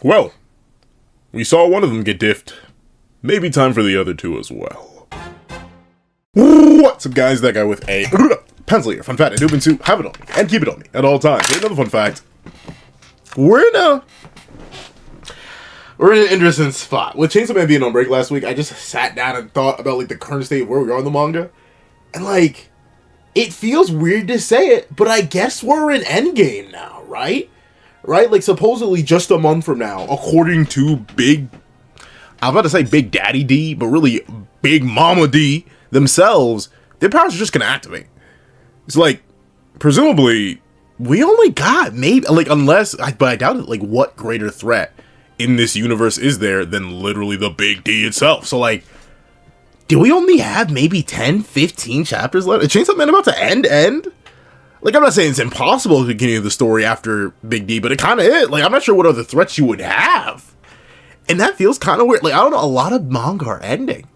Well, we saw one of them get diffed. Maybe time for the other two as well. What's up, guys? That guy with a pencil here. Fun fact, I do been to have it on me and keep it on me at all times. Here's another fun fact. We're in an interesting spot. With Chainsaw Man being on break last week, I just sat down and thought about like the current state of where we are in the manga. And like, it feels weird to say it, but I guess we're in Endgame now, right? Right? Like, supposedly just a month from now, according to I was about to say Big Daddy D, but really Big Mama D themselves, their powers are just gonna activate. It's like, presumably, we only got maybe, like, but I doubt it, like, what greater threat in this universe is there than literally the Big D itself? So, like, do we only have maybe 10, 15 chapters left? Is Chainsaw Man about to end? Like, I'm not saying it's impossible to continue the story after Big D, but it kind of is. Like, I'm not sure what other threats you would have. And that feels kind of weird. Like, I don't know, a lot of manga are ending.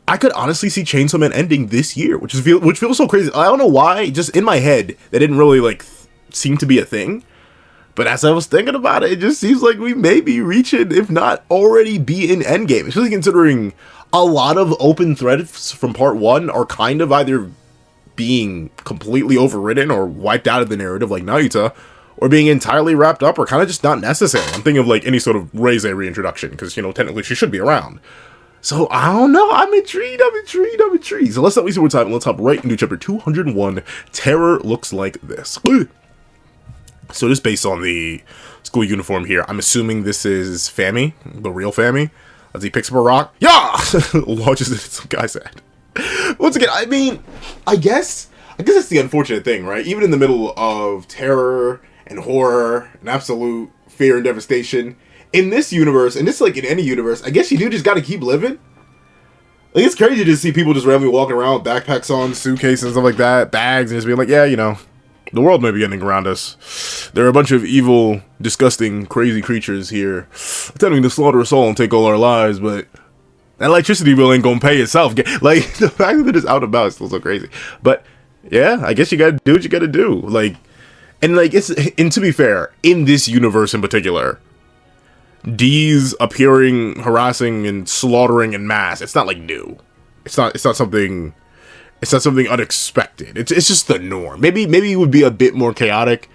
I could honestly see Chainsaw Man ending this year, which feels so crazy. I don't know why, just in my head, that didn't really, like, seem to be a thing. But as I was thinking about it, it just seems like we may be reaching, if not already be in Endgame. Especially considering a lot of open threads from part 1 are kind of either being completely overridden or wiped out of the narrative, like Naruto, or being entirely wrapped up, or kind of just not necessary. I'm thinking of, like, any sort of Reize reintroduction, because, you know, technically she should be around. So, I don't know, I'm intrigued. So let's not waste more time, and let's hop right into chapter 201, Terror Looks Like This. So just based on the school uniform here, I'm assuming this is Famine, the real Famine, as he picks up a rock, launches it at some guy's head. Once again, I mean, I guess that's the unfortunate thing, right? Even in the middle of terror and horror and absolute fear and devastation, in this universe, and this, like, in any universe, I guess you do just gotta keep living. Like, it's crazy to see people just randomly walking around with backpacks on, suitcases and stuff like that, bags, and just being like, yeah, you know, the world may be ending around us. There are a bunch of evil, disgusting, crazy creatures here attempting to slaughter us all and take all our lives, but that electricity bill ain't gonna pay itself. Like, the fact that it's out and about is still so crazy. But, yeah, I guess you gotta do what you gotta do. Like, and, like, and to be fair, in this universe in particular, D's appearing, harassing, and slaughtering en masse, it's not, like, new. It's not something unexpected. It's just the norm. Maybe it would be a bit more chaotic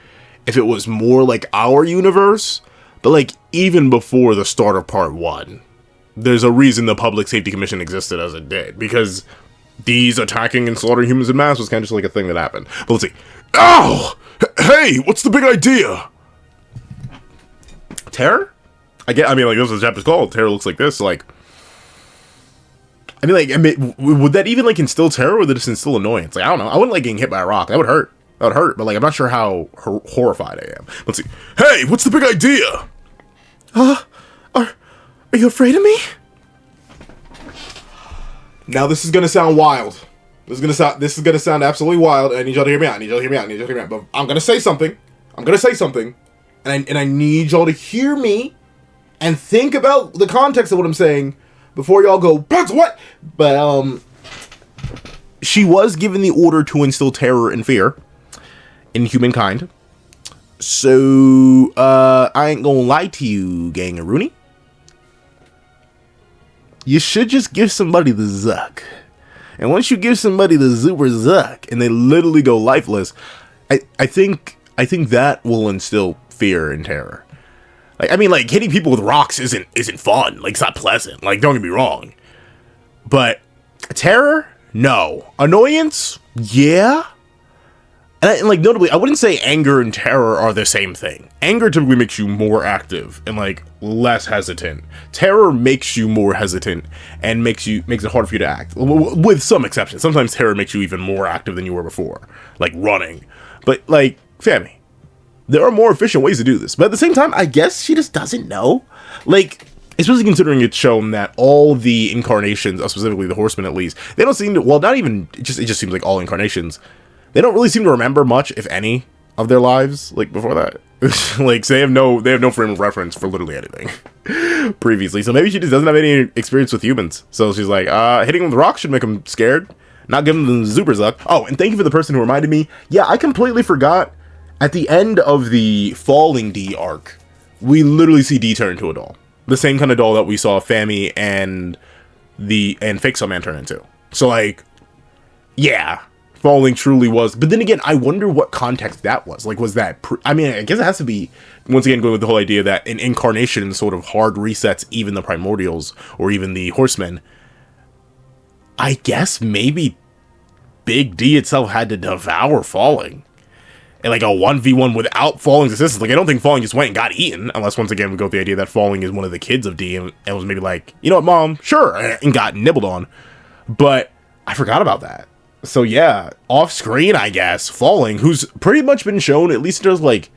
if it was more like our universe, but, like, even before the start of part 1, there's a reason the Public Safety Commission existed as it did, because these attacking and slaughtering humans en masse was kind of just like a thing that happened. But let's see. Oh! Hey! What's the big idea? Terror? I mean, like, this is what the chapter's called. Terror Looks Like This. Like, I mean, would that even, like, instill terror, or would it just instill annoyance? Like, I don't know. I wouldn't like getting hit by a rock. That would hurt. But, like, I'm not sure how horrified I am. Let's see. Hey! What's the big idea? Are you afraid of me? Now this is gonna sound wild. This is gonna sound absolutely wild. I need y'all to hear me out. But I'm gonna say something. And I need y'all to hear me and think about the context of what I'm saying before y'all go, "That's what?" But she was given the order to instill terror and fear in humankind. So I ain't gonna lie to you, Gangaroony. You should just give somebody the zuck. And once you give somebody the super zuck and they literally go lifeless, I think that will instill fear and terror. Like, I mean, like, hitting people with rocks isn't fun. Like, it's not pleasant. Like, don't get me wrong. But terror? No. Annoyance? Yeah. And like, notably, I wouldn't say anger and terror are the same thing. Anger typically makes you more active and, like, less hesitant. Terror makes you more hesitant and makes it harder for you to act. With some exceptions. Sometimes terror makes you even more active than you were before. Like, running. But, like, family, there are more efficient ways to do this. But at the same time, I guess she just doesn't know. Like, especially considering it's shown that all the incarnations, specifically the Horsemen at least, they don't seem to, well, not even, it just seems like all incarnations, they don't really seem to remember much, if any, of their lives, like, before that. Like, so they have no frame of reference for literally anything previously. So maybe she just doesn't have any experience with humans. So she's like, hitting them with rocks should make them scared. Not giving them the super zuck. Oh, and thank you for the person who reminded me. Yeah, I completely forgot. At the end of the Falling D arc, we literally see D turn into a doll. The same kind of doll that we saw Famine and Fixo Man turn into. So, like, yeah, falling truly was. But then again, I wonder what context that was. Like, was that... I mean, I guess it has to be, once again, going with the whole idea that an incarnation sort of hard resets even the primordials or even the horsemen. I guess maybe Big D itself had to devour falling. And like a 1v1 without Falling's assistance. Like, I don't think Falling just went and got eaten. Unless, once again, we go with the idea that Falling is one of the kids of D and was maybe like, you know what, Mom? Sure. And got nibbled on. But I forgot about that. So, yeah. Off screen, I guess. Falling, who's pretty much been shown, at least there's like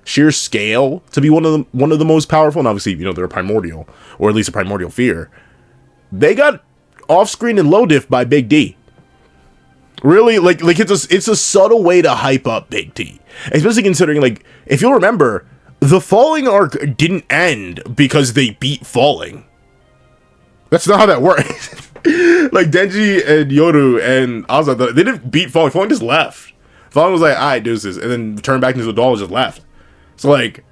sheer scale, to be one of the most powerful. And obviously, you know, they're a primordial. Or at least a primordial fear. They got off screen and low diff by Big D. Really, like it's a subtle way to hype up Big D, especially considering, like, if you'll remember, the Falling arc didn't end because they beat Falling. That's not how that works. Like, Denji and Yoru and Asa, they didn't beat Falling. Falling just left. Falling was like, alright, deuces, and then turned back into a doll and just left. So, like,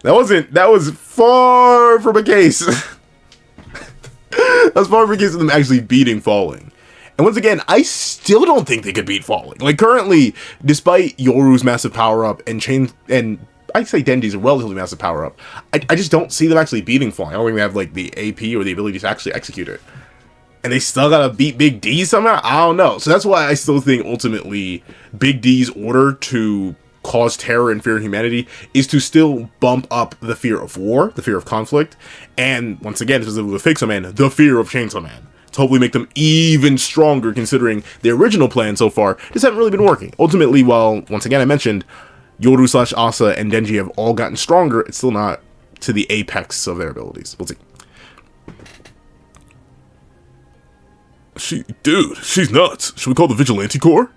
that was far from a case. That was far from a case of them actually beating Falling. And once again, I still don't think they could beat Falling. Like, currently, despite Yoru's massive power-up and I'd say Denji's a relatively massive power-up, I just don't see them actually beating Falling. I don't think they have, like, the AP or the ability to actually execute it. And they still gotta beat Big D somehow? I don't know. So that's why I still think, ultimately, Big D's order to cause terror and fear in humanity is to still bump up the fear of war, the fear of conflict, and, once again, specifically with Fixo Man, the fear of Chainsaw Man. To hopefully make them even stronger, considering the original plan so far just haven't really been working. Ultimately, while, once again, I mentioned Yoru / Asa and Denji have all gotten stronger, it's still not to the apex of their abilities. We'll see. Dude, she's nuts. Should we call the Vigilante Corps?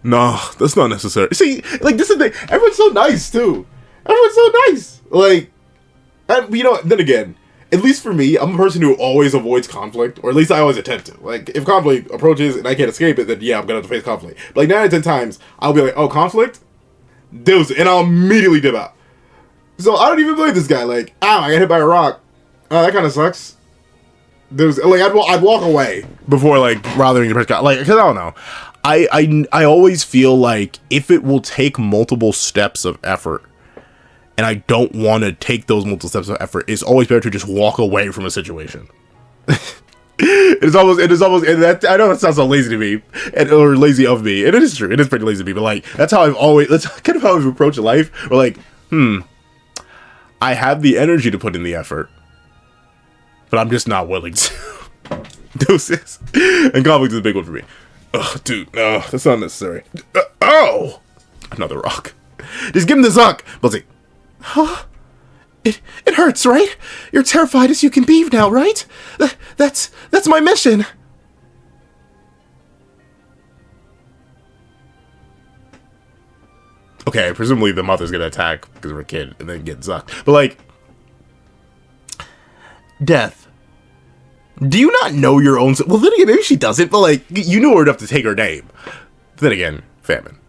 Nah, that's not necessary. See, like, this is the thing. Everyone's so nice, too. Everyone's so nice. Like, and, you know, then again, at least for me, I'm a person who always avoids conflict, or at least I always attempt to. Like, if conflict approaches and I can't escape it, then yeah, I'm gonna have to face conflict. But like 9 out of 10 times, I'll be like, oh, conflict? Deuce, and I'll immediately dip out. So I don't even blame this guy. Like, ow, I got hit by a rock. Oh, that kind of sucks. There's like, I'd walk away before, like, bothering to press God. Like, because I don't know. I always feel like if it will take multiple steps of effort, and I don't want to take those multiple steps of effort, it's always better to just walk away from a situation. It is almost, and that, I know that sounds so lazy to me, or lazy of me, and it is true, it is pretty lazy to me, but like, that's kind of how I've approached life. We're like, I have the energy to put in the effort, but I'm just not willing to. Deuces. And conflict is a big one for me. Ugh, dude, no, that's not necessary. Oh! Another rock. Just give him the zuck. Let's see. Huh? It hurts, right? You're terrified as you can be now, right? That's my mission. Okay, presumably the mother's gonna attack because of her kid and then get zucked. But like, Death, do you not know your own? Well, then again, maybe she doesn't. But like, you knew her enough to take her name. Then again, Famine.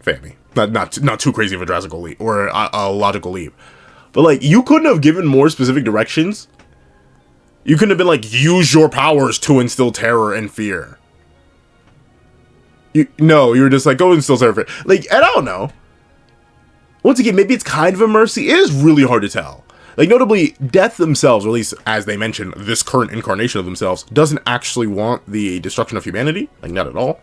Not too crazy of a drastical leap or a logical leap. But, like, you couldn't have given more specific directions. You couldn't have been like, use your powers to instill terror and fear. No, you were just like, go instill terror. Like, and I don't know. Once again, maybe it's kind of a mercy. It is really hard to tell. Like, notably, Death themselves, or at least, as they mentioned, this current incarnation of themselves, doesn't actually want the destruction of humanity. Like, not at all.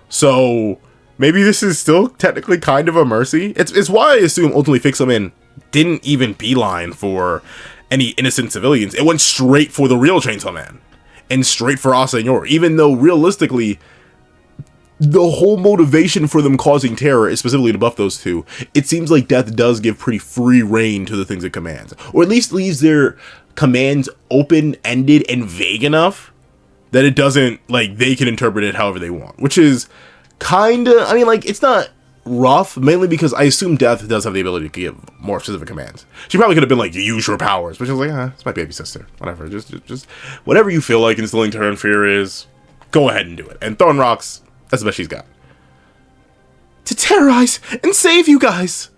So, maybe this is still technically kind of a mercy. It's why I assume ultimately Fixo Man didn't even beeline for any innocent civilians. It went straight for the real Chainsaw Man. And straight for Asa and Yor. Even though, realistically, the whole motivation for them causing terror is specifically to buff those two. It seems like Death does give pretty free reign to the things it commands. Or at least leaves their commands open-ended and vague enough that it doesn't, like, they can interpret it however they want. Which is kinda, I mean, like, it's not rough, mainly because I assume Death does have the ability to give more specific commands. She probably could have been like, use your powers, but she was like, it's my baby sister. Whatever, just whatever you feel like instilling terror and fear is, go ahead and do it. And throwing rocks, that's the best she's got. To terrorize and save you guys.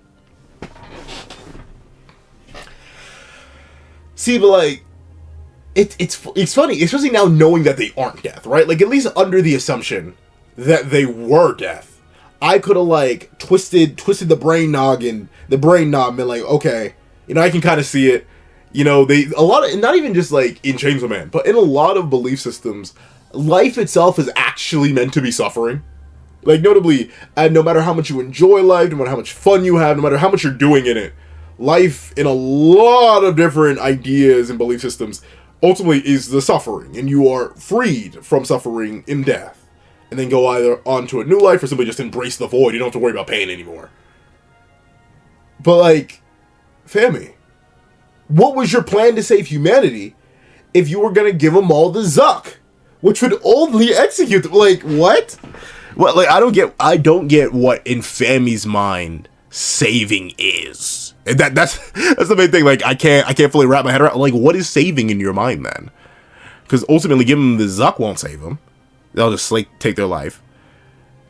See, but like, it's funny, especially now knowing that they aren't death, right? Like, at least under the assumption that they were death, I could have like twisted the brain knob and been like, okay, you know, I can kind of see it. You know, a lot of, not even just like in Chainsaw Man, but in a lot of belief systems, life itself is actually meant to be suffering. Like, notably, no matter how much you enjoy life, no matter how much fun you have, no matter how much you're doing in it, life in a lot of different ideas and belief systems ultimately is the suffering, and you are freed from suffering in death, and then go either on to a new life or simply just embrace the void. You don't have to worry about pain anymore. But like, Fammy, what was your plan to save humanity if you were gonna give them all the Zuck, which would only execute them? Like, what? Well, like, I don't get what in Fammy's mind saving is. And that's the main thing. Like, I can't fully wrap my head around. Like, what is saving in your mind then? Because ultimately, giving them the Zuck won't save them. They'll just like take their life.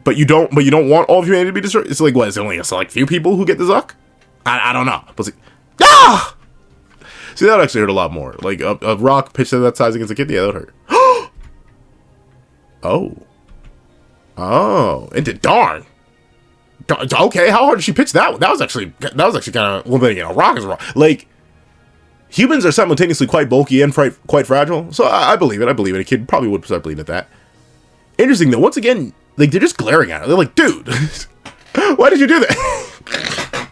But you don't want all of humanity to be destroyed. It's like, what? Is it only a select few people who get the Zuck? I don't know. But it's like, ah! See, that actually hurt a lot more. Like a rock pitched to that size against a kid. Yeah, that would hurt. Oh, into darn. Okay, how hard did she pitch that one? That was actually kind of, well, then, you know, rock is rock. Like, humans are simultaneously quite bulky and quite fragile. So I believe it. A kid probably would start believing at that. Interesting though. Once again, like, they're just glaring at her. They're like, dude, why did you do that?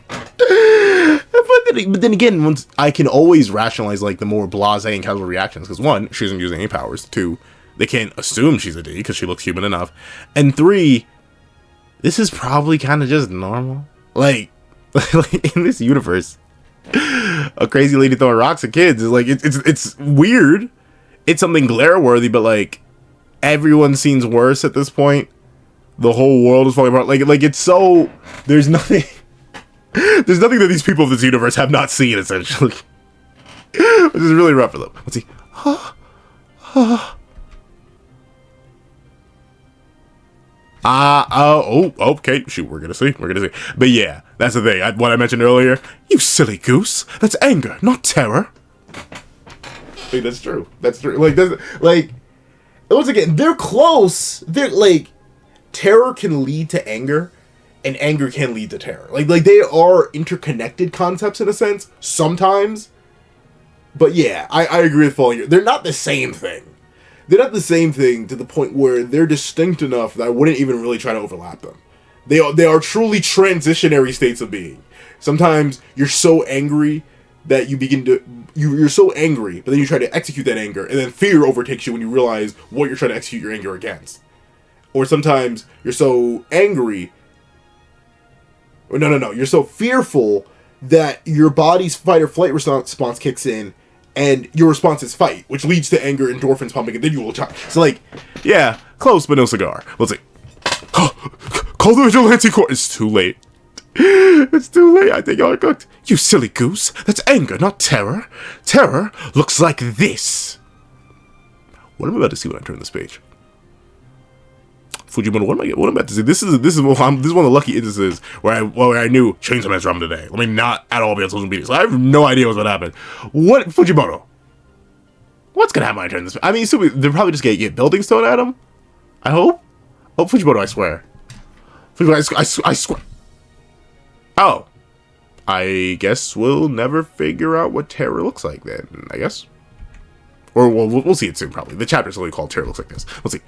But then again, once I can always rationalize like the more blasé and casual reactions, because one, she isn't using any powers. Two, they can't assume she's a D because she looks human enough. And three, this is probably kind of just normal. Like in this universe, a crazy lady throwing rocks at kids is like, it's weird. It's something glare-worthy, but like everyone seems worse at this point. The whole world is falling apart. Like it's so, there's nothing that these people of this universe have not seen, essentially. Which is really rough for them. Let's see. Okay. Shoot, we're gonna see. But yeah, that's the thing. What I mentioned earlier. You silly goose. That's anger, not terror. Hey, that's true. Like, once again, they're close. They're like, terror can lead to anger, and anger can lead to terror. Like they are interconnected concepts in a sense, sometimes. But yeah, I agree with Falling. They're not the same thing. They're not the same thing to the point where they're distinct enough that I wouldn't even really try to overlap them. They are truly transitionary states of being. Sometimes you're so angry that you're so angry, but then you try to execute that anger, and then fear overtakes you when you realize what you're trying to execute your anger against. Or sometimes you're so angry, or no, you're so fearful that your body's fight or flight response kicks in, and your response is fight, which leads to anger, endorphins pumping, and then you will charge. So like, yeah, close but no cigar. Let's see. Call the vigilante court. It's too late. It's too late. I think y'all are cooked. You silly goose. That's anger, not terror. Terror looks like this. What am I about to see when I turn this page? Fujimoto, what am I about to see? This is one of the lucky instances where I knew Chainsaw Man's dropping today. Let me not at all be on social media, so I have no idea what's going to happen. What, Fujimoto? What's going to happen when I turn this? I mean, so they're probably just going to get buildings thrown at him. I hope. Oh, Fujimoto, I swear. Fujimoto, I swear. Oh. I guess we'll never figure out what terror looks like then, I guess. Or we'll see it soon, probably. The chapter's only called Terror Looks Like This. Let's see.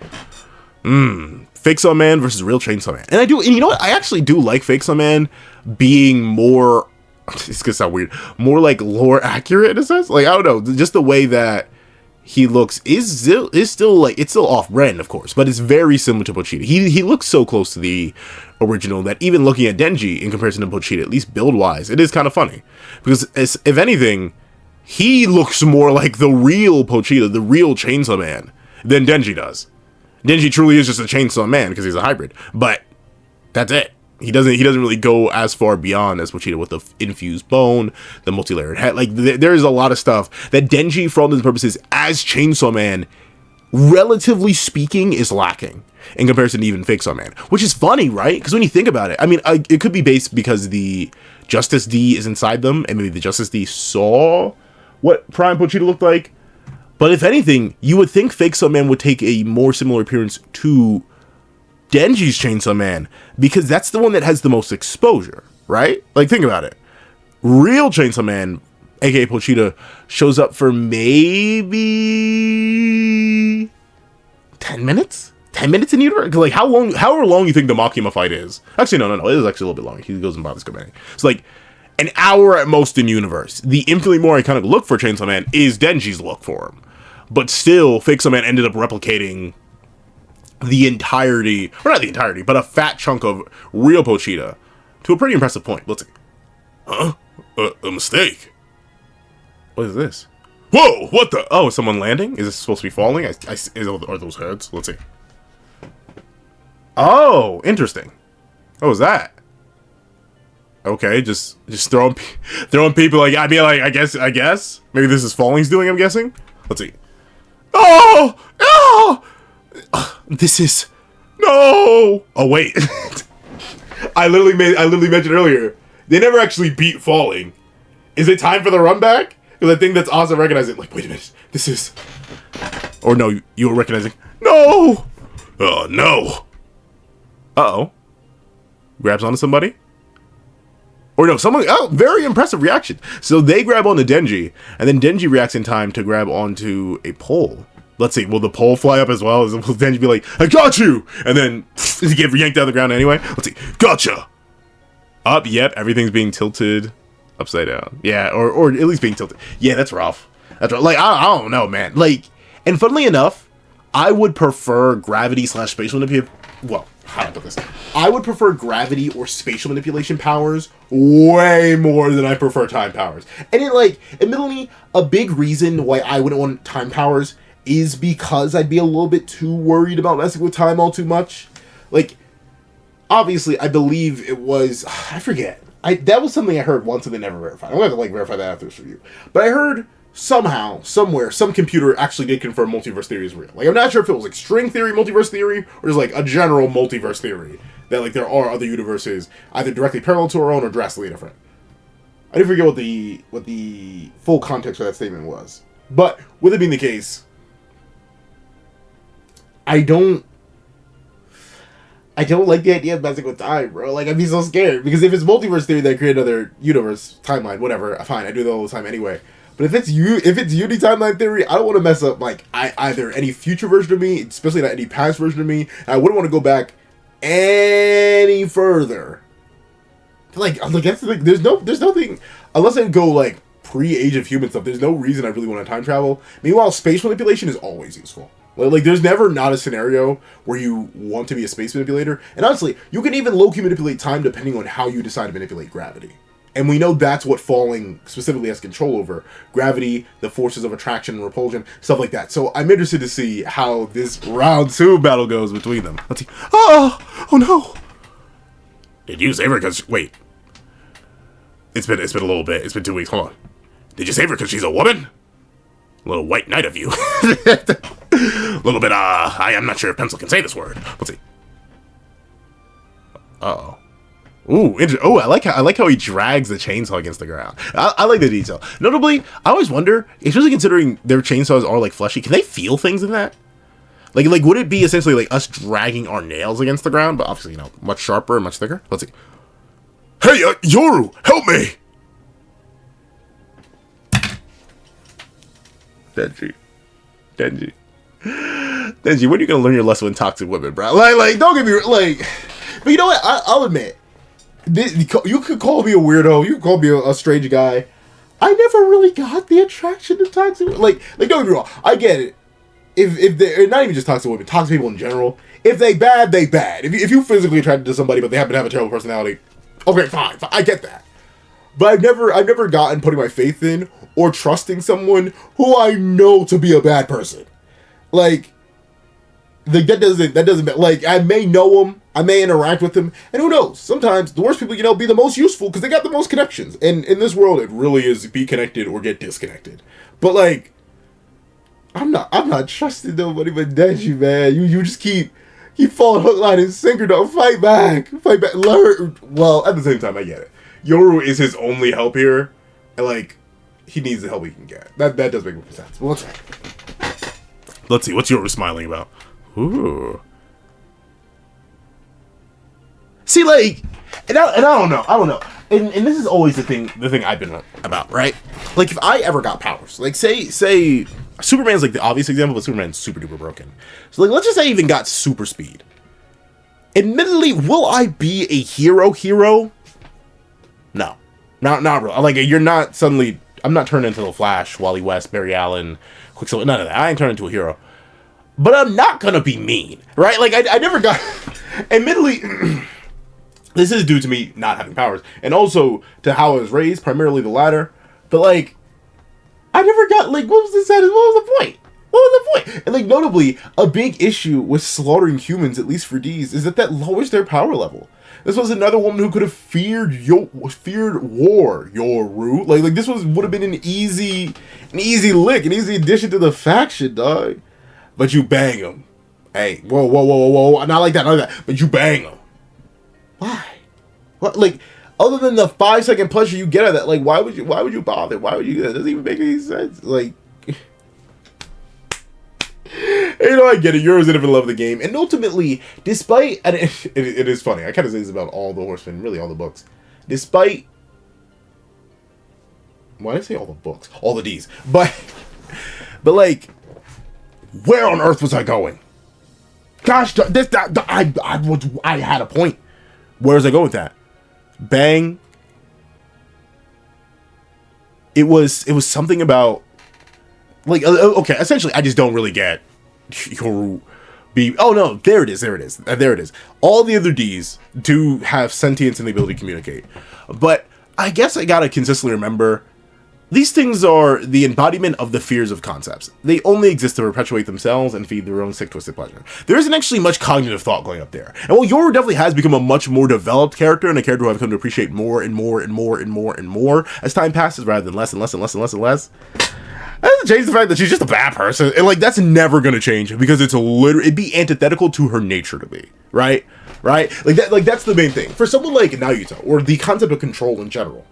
Fake Saw Man versus Real Chainsaw Man. And you know what? I actually do like Fake Saw Man being more, it's gonna sound weird, more like lore accurate in a sense. Like, I don't know, just the way that he looks is still like, it's still off-brand, of course, but it's very similar to Pochita. He looks so close to the original that even looking at Denji in comparison to Pochita, at least build-wise, it is kind of funny. Because, if anything, he looks more like the real Pochita, the real Chainsaw Man, than Denji does. Denji truly is just a Chainsaw Man because he's a hybrid, but that's it. He doesn't really go as far beyond as Pochita with the infused bone, the multi-layered head. Like, there is a lot of stuff that Denji, for all intents and purposes, as Chainsaw Man, relatively speaking, is lacking in comparison to even Fake Saw Man. Which is funny, right? Because when you think about it, I mean, it could be based because the Justice D is inside them, and maybe the Justice D saw what Prime Pochita looked like. But if anything, you would think Fake Man would take a more similar appearance to Denji's Chainsaw Man, because that's the one that has the most exposure, right? Like, think about it. Real Chainsaw Man, aka Pochita, shows up for maybe 10 minutes? 10 minutes in universe? Like, however long you think the Makima fight is. Actually, no. It is actually a little bit long. He goes and bothers Kobeni. It's like an hour at most in universe. The infinitely more iconic look for Chainsaw Man is Denji's look for him. But still, Fake Man ended up replicating the entirety, or not the entirety, but a fat chunk of real Pochita to a pretty impressive point. Let's see. Huh? A mistake. What is this? Whoa! What the? Oh, is someone landing? Is this supposed to be falling? Are those heads? Let's see. Oh, interesting. What was that? Okay, just throwing people like, I mean, like, I guess maybe this is Falling's doing. I'm guessing. Let's see. Oh! This is no. Oh wait, I literally mentioned earlier. They never actually beat Falling. Is it time for the run back? Because I think that's awesome. Recognizing, like, wait a minute, this is. Or no, you were recognizing. No. Oh no. Uh-oh. Grabs onto somebody. Or no, someone. Oh, very impressive reaction. So they grab onto Denji, and then Denji reacts in time to grab onto a pole. Let's see, will the pole fly up as well? Will Denji be like, I got you! And then he get yanked out of the ground anyway? Let's see, gotcha! Up, yep, everything's being tilted upside down. Yeah, or at least being tilted. Yeah, that's rough. That's rough. Like, I don't know, man. Like, and funnily enough, I would prefer gravity / spatial manipulation. Well, how do I put this? I would prefer gravity or spatial manipulation powers way more than I prefer time powers. And it, like, admittedly, a big reason why I wouldn't want time powers is because I'd be a little bit too worried about messing with time all too much. Like, obviously, I believe it was, I forget. That was something I heard once and they never verified. I'm going to have to, like, verify that after this review. But I heard somehow, somewhere, some computer actually did confirm multiverse theory is real. Like, I'm not sure if it was, like, string theory multiverse theory, or just, like, a general multiverse theory. That, like, there are other universes either directly parallel to our own or drastically different. I didn't forget what the full context for that statement was. But, with it being the case, I don't like the idea of messing with time, bro. Like, I'd be so scared. Because if it's multiverse theory that create another universe, timeline, whatever, fine, I do that all the time anyway. But if it's Unity timeline theory, I don't want to mess up, like, either any future version of me, especially not any past version of me, and I wouldn't want to go back any further. Like that's the thing. There's nothing, unless I go, like, pre-Age of Human stuff, there's no reason I really want to time travel. Meanwhile, space manipulation is always useful. Like, there's never not a scenario where you want to be a space manipulator. And honestly, you can even low-key manipulate time depending on how you decide to manipulate gravity. And we know that's what Falling specifically has control over. Gravity, the forces of attraction and repulsion, stuff like that. So I'm interested to see how this round 2 battle goes between them. Let's see. Oh no. Did you save her because... Wait. It's been a little bit. It's been 2 weeks. Hold on. Did you save her because she's a woman? A little white knight of you. A little bit, I'm not sure if pencil can say this word. Let's see. Uh-oh. Ooh, I like how he drags the chainsaw against the ground. I like the detail. Notably, I always wonder, especially considering their chainsaws are, like, fleshy, can they feel things in that? Like, would it be essentially like us dragging our nails against the ground, but obviously, you know, much sharper and much thicker? Let's see. Hey, Yoru, help me! Denji, when are you gonna learn your lesson with toxic women, bro? Like, don't get me like. But you know what? I'll admit, you could call me a weirdo. You could call me a strange guy. I never really got the attraction to toxic women. Like, don't get me wrong. I get it. If they're not even just toxic women, toxic people in general. If they bad, they bad. If you physically attracted to somebody, but they happen to have a terrible personality, okay, fine. I get that. But I've never gotten putting my faith in or trusting someone who I know to be a bad person. Like that doesn't like, I may know them, I may interact with them, and who knows? Sometimes the worst people you know be the most useful because they got the most connections. And in this world, it really is be connected or get disconnected. But like, I'm not trusting nobody but Denji, man. You just keep falling hook, line, and sinker. Don't fight back. Learn. Well, at the same time, I get it. Yoru is his only help here, and like, he needs the help he can get. That does make sense. But let's see. What's yours smiling about? Ooh. See, like, and I don't know. And this is always the thing I've been about, right? Like, if I ever got powers, like, say, Superman's, like, the obvious example, but Superman's super duper broken. So, like, let's just say I even got super speed. Admittedly, will I be a hero? No. Not really. Like, you're not suddenly, I'm not turned into the Flash, Wally West, Barry Allen, Quicksilver, none of that. I ain't turned into a hero. But I'm not gonna be mean, right? Like, I never got, admittedly, this is due to me not having powers, and also to how I was raised, primarily the latter. But, like, I never got, like, what was the point? And, like, notably, a big issue with slaughtering humans, at least for D's, is that lowers their power level. This was another woman who could have feared war, Yoru. Like this would have been an easy lick, an easy addition to the faction, dog. But you bang him. Hey, whoa, not like that. But you bang him. Why? What? Like, other than the 5-second pleasure you get out of that, like, why would you bother? Why would you do that? It doesn't even make any sense. Like, you know, I get it. Yoru's in love with the game. And ultimately, despite, and it is funny, I kind of say this about all the Horsemen, really all the books. Despite, why did I say all the books? All the D's. But like, where on earth was I going? Gosh, I had a point. Where was I going with that? Bang. It was something about, like, okay, essentially, I just don't really get Yoru be. Oh no, there it is. All the other D's do have sentience and the ability to communicate, but I guess I gotta consistently remember these things are the embodiment of the fears of concepts. They only exist to perpetuate themselves and feed their own sick, twisted pleasure. There isn't actually much cognitive thought going up there. And while Yoru definitely has become a much more developed character, and a character who I've come to appreciate more and more as time passes, rather than less and less. That doesn't change the fact that she's just a bad person. And, like, that's never gonna change, because it'd be antithetical to her nature to be. Right? Like, that's the main thing. For someone like Naruto, or the concept of control in general,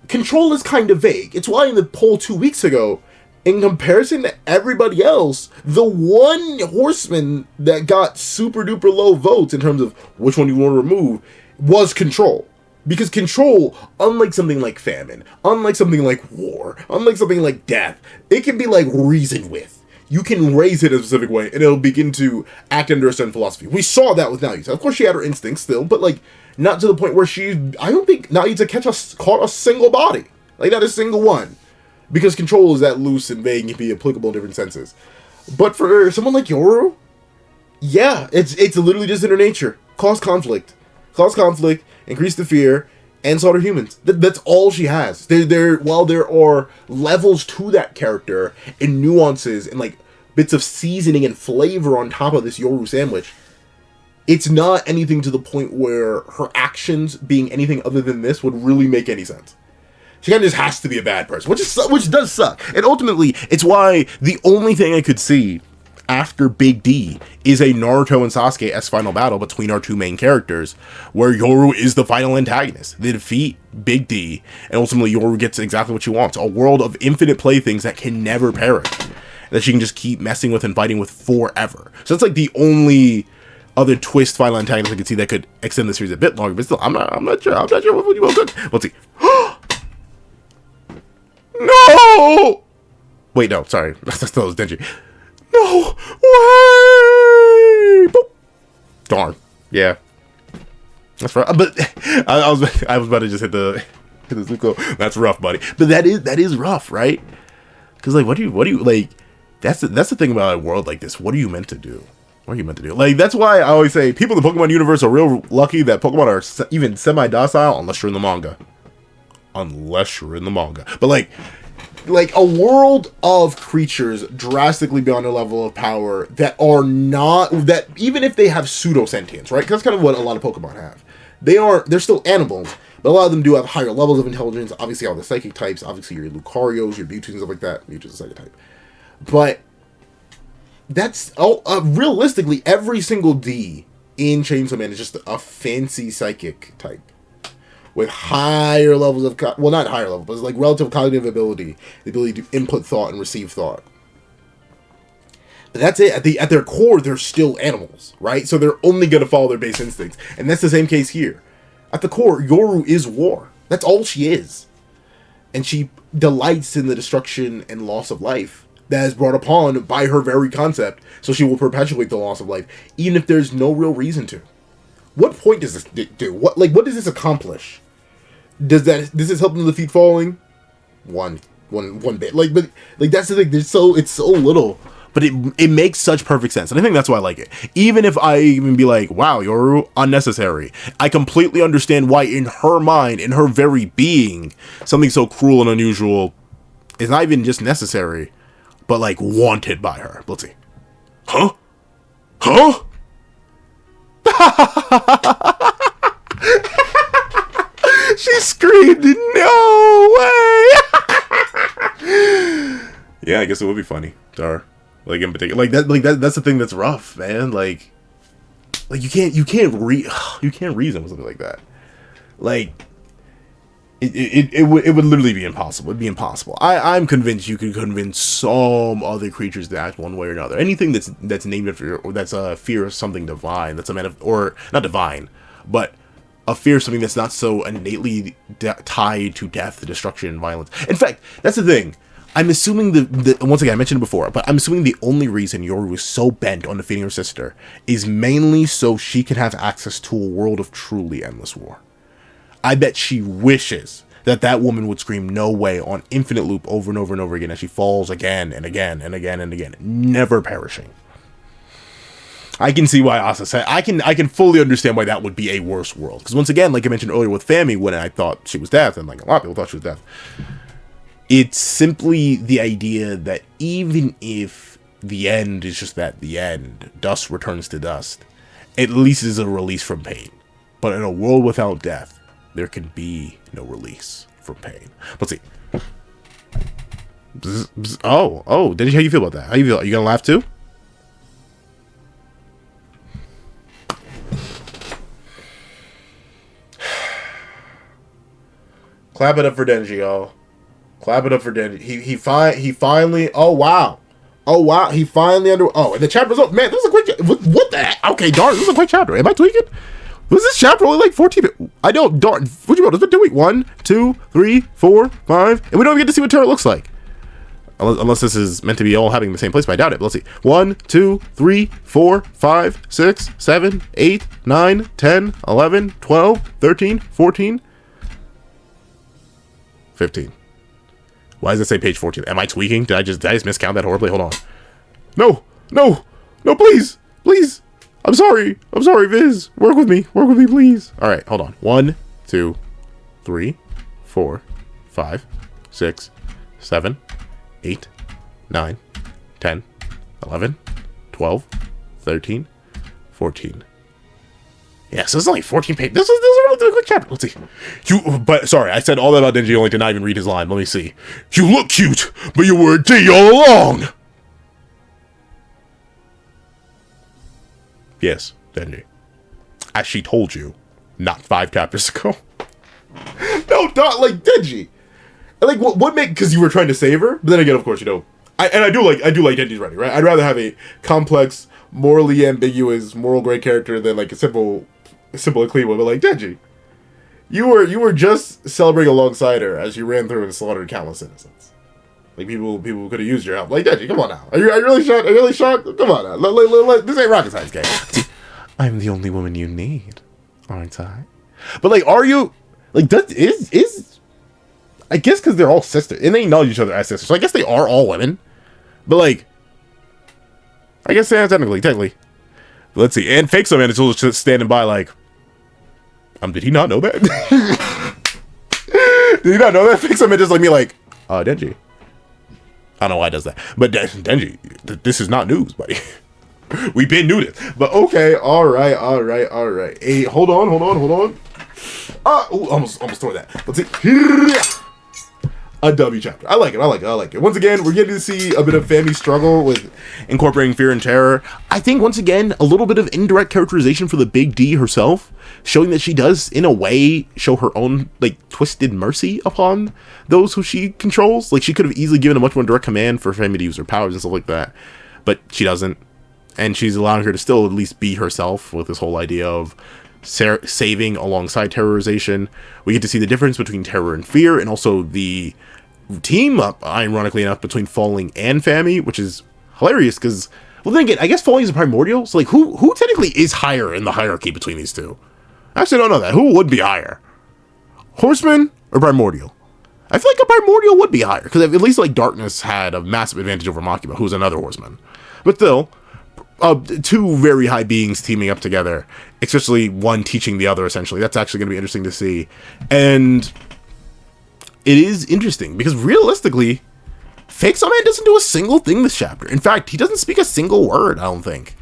control is kind of vague. It's why in the poll 2 weeks ago, in comparison to everybody else, the one horseman that got super duper low votes in terms of which one you want to remove was control. Because control, unlike something like famine, unlike something like war, unlike something like death, it can be, like, reasoned with. You can raise it in a specific way, and it'll begin to act under a certain philosophy. We saw that with Naruto. Of course, she had her instincts still, but, like, not to the point where I don't think Naruto caught a single body. Like, not a single one. Because control is that loose and vague and can be applicable in different senses. But for someone like Yoru, yeah, it's literally just in her nature. Cause conflict, increase the fear, and slaughter humans. That's all she has. While there are levels to that character and nuances and, like, bits of seasoning and flavor on top of this Yoru sandwich, it's not anything to the point where her actions being anything other than this would really make any sense. She kind of just has to be a bad person, which does suck. And ultimately, it's why the only thing I could see after Big D is a Naruto and Sasuke-esque final battle between our two main characters, where Yoru is the final antagonist. They defeat Big D, and ultimately Yoru gets exactly what she wants. A world of infinite playthings that can never perish. That she can just keep messing with and fighting with forever. So that's, like, the only other twist final antagonist I could see that could extend the series a bit longer, but still, I'm not sure what would you want to. Let's see. No! Wait, no, sorry. That was DENJI. No way! Boop. Darn. Yeah. That's right. But I was about to just hit the Zuko. That's rough, buddy. But that is rough, right? Because, like, what do you like? That's the thing about a world like this. What are you meant to do? Like, that's why I always say people in the Pokemon universe are real lucky that Pokemon are even semi-docile unless you're in the manga. But, like a world of creatures drastically beyond their level of power that even if they have pseudo-sentience, right? Because that's kind of what a lot of Pokemon have. They're still animals, but a lot of them do have higher levels of intelligence. Obviously, all the psychic types, obviously your Lucarios, your Mewtwo's, and stuff like that. Mewtwo's a psychic type. But that's realistically every single D in Chainsaw Man is just a fancy psychic type, with higher levels of well, not higher level, but it's like relative cognitive ability, the ability to input thought and receive thought. But that's it. At their core, they're still animals, right? So they're only gonna follow their base instincts, and that's the same case here. At the core, Yoru is war. That's all she is, and she delights in the destruction and loss of life that is brought upon by her very concept. So she will perpetuate the loss of life, even if there's no real reason to. What point does this do? What does this accomplish? Does this help them defeat falling? One bit. But that's the thing. It's so little, but it makes such perfect sense, and I think that's why I like it. Even if I even be like, wow, Yoru, unnecessary, I completely understand why in her mind, in her very being, something so cruel and unusual is not even just necessary, but like wanted by her. Let's see. Huh? She screamed, no way. Yeah, I guess it would be funny to her. Like in particular, that's the thing that's rough, man. Like you can't reason with something like that. Like it would literally be impossible. It'd be impossible. I'm convinced you could convince some other creatures to act one way or another. Anything that's named after, or that's a fear of something divine, that's or not divine, but a fear of something that's not so innately tied to death, destruction, and violence. In fact, that's the thing. I'm assuming once again, I mentioned it before, but I'm assuming the only reason Yoru was so bent on defeating her sister is mainly so she can have access to a world of truly endless war. I bet she wishes that woman would scream no way on infinite loop over and over and over again as she falls again and again and again and again, never perishing. I can see why Asa said, I can fully understand why that would be a worse world. Because once again, like I mentioned earlier with Famine, when I thought she was death, and like a lot of people thought she was death, it's simply the idea that even if the end is just that, the end, dust returns to dust, at least is a release from pain. But in a world without death, there can be no release from pain. Let's see. Oh, Denji, how you feel about that? How you feel? Are you gonna laugh too? Clap it up for Denji, y'all. Clap it up for Denji. He finally. Oh wow. He finally and the chapter's up. Man, this is a quick. What the heck? Okay, darn. This is a quick chapter. Am I tweaking? Was this chapter only like 14? I don't. Darn. What you want? It's been 2 weeks. 1, 2, 3, 4, 5, and we don't even get to see what Terra looks like. Unless this is meant to be all happening in the same place, but I doubt it. But let's see. 1, 2, 3, 4, 5, 6, 7, 8, 9, 10, 11, 12, 13, 14, 15. Why does it say page 14? Am I tweaking? Did I just miscount that horribly? Hold on. No, please. I'm sorry, Viz. Work with me, please. All right, hold on. 1, 2, 3, 4, 5, 6, 7, 8, 9, 10, 11, 12, 13, 14. Yeah, so it's only 14 pages. This is a relatively quick chapter. Let's see. But sorry, I said all that about Denji only to not even read his line. Let me see. You look cute, but you were a D all along. Yes, Denji. As she told you, not 5 chapters ago. No, not like Denji. Like what make? Because you were trying to save her, but then again, of course, I do like Denji's writing, right? I'd rather have a complex, morally ambiguous, moral gray character than like a simple and clean one. But like Denji, you were just celebrating alongside her as you ran through and slaughtered countless innocents. Like people could have used your help. Like Denji, come on now. Are you really shocked? Are you really shocked? Come on now. This ain't rocket science, gang. I'm the only woman you need, aren't I? But like, are you like that? Is I guess because they're all sisters and they acknowledge each other as sisters, so I guess they are all women. But like, I guess technically. But let's see. And Fake Man is just standing by like, did he not know that? Did he not know that? Fake Man just like me like, Denji. I don't know why he does that. But Denji, this is not news, buddy. We've been knew this. But okay, alright. Hey, hold on. Almost tore that. Let's see. A W chapter. I like it. I like it. I like it. Once again, we're getting to see a bit of Fami's struggle with incorporating fear and terror. I think, once again, a little bit of indirect characterization for the Big D herself, showing that she does, in a way, show her own, like, twisted mercy upon those who she controls. Like, she could have easily given a much more direct command for Fami to use her powers and stuff like that, but she doesn't. And she's allowing her to still at least be herself with this whole idea of saving alongside terrorization. We get to see the difference between terror and fear, and also the team up, ironically enough, between Falling and Fami, which is hilarious because, well, then again, I guess Falling is a primordial, so like who technically is higher in the hierarchy between these two? I actually don't know that. Who would be higher? Horseman or primordial? I feel like a primordial would be higher because at least like Darkness had a massive advantage over Makima, who's another horseman. But still, two very high beings teaming up together, especially one teaching the other, essentially. That's actually going to be interesting to see. And it is interesting because realistically, Fake Summon doesn't do a single thing this chapter. In fact, he doesn't speak a single word, I don't think.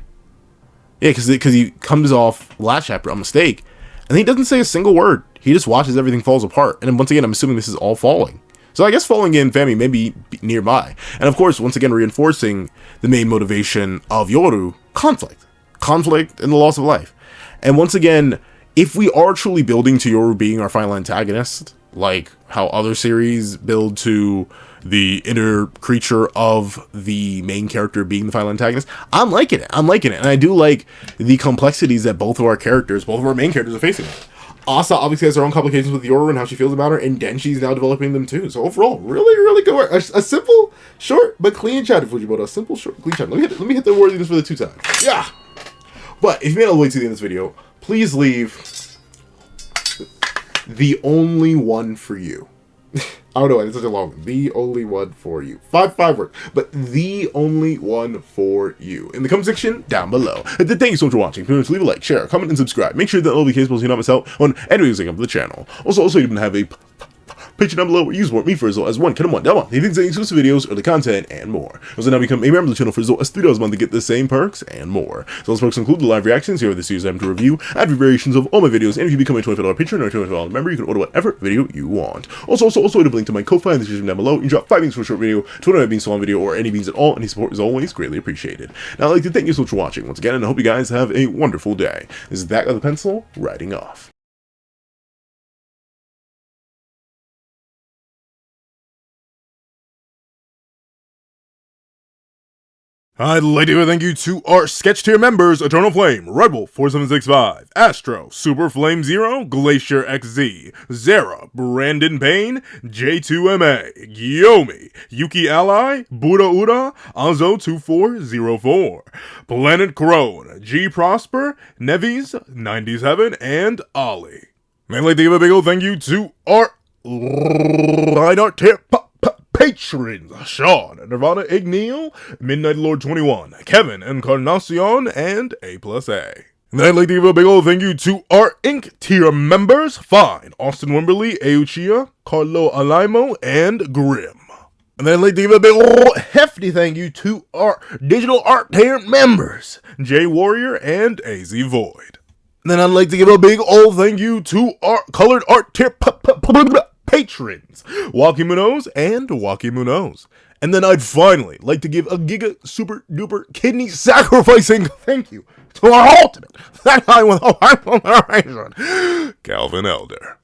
Yeah, because he comes off last chapter on mistake, and he doesn't say a single word. He just watches everything falls apart. And then once again, I'm assuming this is all Falling. So I guess Falling and Fami may be nearby. And of course, once again, reinforcing the main motivation of Yoru, conflict. Conflict and the loss of life. And once again, if we are truly building to Yoru being our final antagonist, like how other series build to the inner creature of the main character being the final antagonist, I'm liking it. I'm liking it. And I do like the complexities that both of our main characters are facing. Asa obviously has her own complications with Yoru and how she feels about her, and Denji's now developing them too. So overall, really, really good work. A simple, short, but clean chapter, Fujimoto. A simple, short, clean chapter. Let me hit the worthiness for the 2 times. Yeah! But if you made it all the way to the end of this video, please leave the only one for you. I don't know, it's such a long one. The only one for you. Five words, but the only one for you. In the comment section down below. And then thank you so much for watching. Please leave a like, share, comment, and subscribe. Make sure that all the cases so you not miss out on any videos that come to the channel. Also, you even have a Patreon down below where you support me for as low as $1 down one. Things like exclusive videos, early content, and more. Also, now become a member of the channel for as low as $3 a month to get the same perks and more. So those perks include the live reactions here with this series I'm to review, ad variations of all my videos, and if you become a $25 patron or $25 member, you can order whatever video you want. Also, a link to my Ko-Fi in the description down below. You can drop 5 beans for a short video, 25 beans for a long video, or any beans at all. Any support is always greatly appreciated. Now, I'd like to thank you so much for watching once again, and I hope you guys have a wonderful day. This is that guy with the pencil, writing off. I'd like to give a thank you to our sketch tier members: Eternal Flame, Red Wolf 4765, Astro, Super Flame Zero, Glacier XZ, Zara, Brandon Payne, J2MA, Gyomi, Yuki Ally, Buddha Uda, Azo 2404, Planet Crone, G Prosper, Nevis 97, and Ollie. I'd like to give a big old thank you to our line art tier patrons: Sean, Nirvana Igneal, Midnight Lord 21, Kevin Encarnacion, and A+A. And I'd like to give a big old thank you to our Ink tier members: Fine, Austin Wimberly, Euchia, Carlo Alaimo, and Grim. And then I'd like to give a big old hefty thank you to our digital art tier members: J Warrior and AZ Void. And then I'd like to give a big old thank you to our colored art tier patrons: Wakimunos and Wakimunos. And then I'd finally like to give a giga super duper kidney sacrificing thank you to our ultimate, that guy with a heart on the horizon, Calvin Elder.